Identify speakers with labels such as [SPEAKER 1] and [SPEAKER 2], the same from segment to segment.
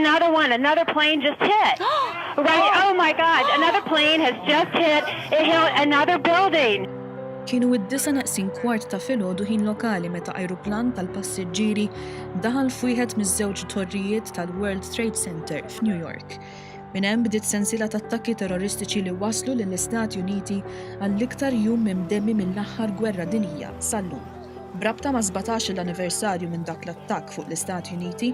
[SPEAKER 1] another one. Another plane just hit. Right? Oh my God! Another plane has just hit. It hit another building.
[SPEAKER 2] Kienu id-disa naqsin kwart ta' filgħodu ħin lokali meta ajruplan tal-passiġġieri daħal f'wieħed miż-żewġ torrijiet tal-World Trade Center f'New York. Minn hemm bdiet sensiela ta' attakki terroristiċi li waslu lill-Istati Uniti għall-iktar jum imdemmi mill-aħħar gwerra dinjija sal-lum. Brabta ma' Sbatax-il anniversarju minn dak l-attakk fuq l-Istati Uniti,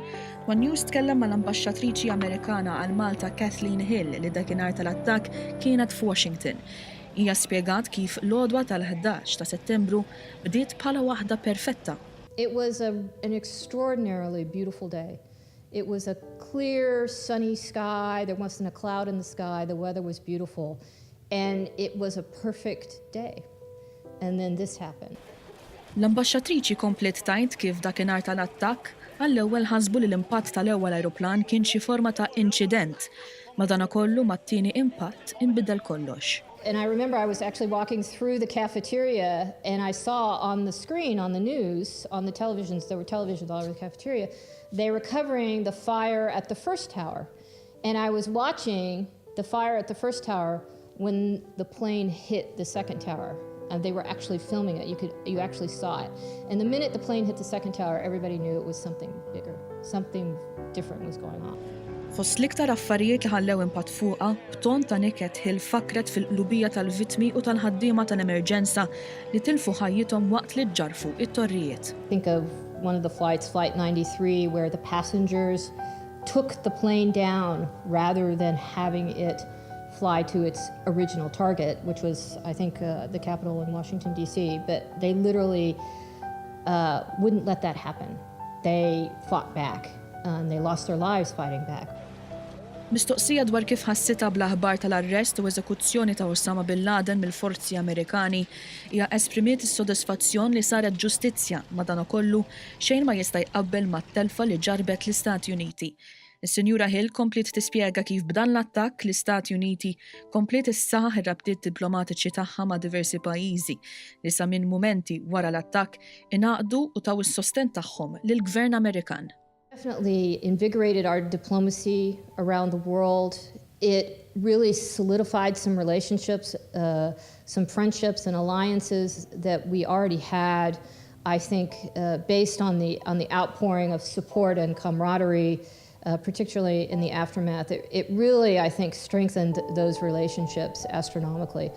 [SPEAKER 2] One News tkellem mal-Ambaxxatriċi Amerikana għal Malta Kathleen Hill li dakinhar tal-attakk kienet f'Washington. Hija spjegat kif l-għodwa tal-11 ta' Settembru bdiet bħala waħda perfetta.
[SPEAKER 3] It was an extraordinarily beautiful day. It was a clear, sunny sky. There wasn't a cloud in the sky. The weather was beautiful. And it was a perfect day. And then this happened.
[SPEAKER 2] L-Ambaxxatriċi komplet tajt kif dakinhar tal-attakk għall-ewwel ħasbu li l-impatt tal-ewwel ajruplan kien xi forma ta' inċident. Madankollu mat-tieni impatt inbidel kollox.
[SPEAKER 3] And I remember I was actually walking through the cafeteria and I saw on the screen, on the news, on the televisions, there were televisions all over the cafeteria, they were covering the fire at the first tower. And I was watching the fire at the first tower when the plane hit the second tower. And they were actually filming it. You actually saw it. And the minute the plane hit the second tower, everybody knew it was something bigger. Something different was going on.
[SPEAKER 2] Fost l-iktar affarijiet li ħallew impatt fuqha, b'ton ta' niket Hill fakret fil-qlubija tal-vittmi u tal-ħaddiema tal-emerġenza li tilfu ħajjithom waqt li ġarfu it-torrijiet.
[SPEAKER 3] Think of one of the flights, Flight 93, where the passengers took the plane down rather than having it fly to its original target, which was, I think, the Capitol in Washington, D.C., but they literally wouldn't let that happen. They fought back, and they lost their lives fighting back.
[SPEAKER 2] Mistoqsija dwar kif ħassita bl-aħbar tal-arrest u eżekuzzjoni ta' Osama bin Laden mill-forzi Amerikani hija esprimiet is-sodisfazzjon li saret ġustizzja madankollu xejn ma jista' jqabbel mat-telfa li ġarbet l-Istati Uniti. Is-Sinjura Hill komplet tispjega kif b'dan l-attakk l-Istati Uniti komplet issaħħaħ ir-rabtiet diplomatiċi tagħha ma' diversi pajjiżi li sa minn mumenti wara l-attakk ingħaqdu u taw is-sosten tagħhom lill-Gvern Amerikan.
[SPEAKER 3] Definitely invigorated our diplomacy around the world. It really solidified some relationships, some friendships and alliances that we already had, I think, based on the outpouring of support and camaraderie, particularly in the aftermath. It really, I think, strengthened those relationships astronomically.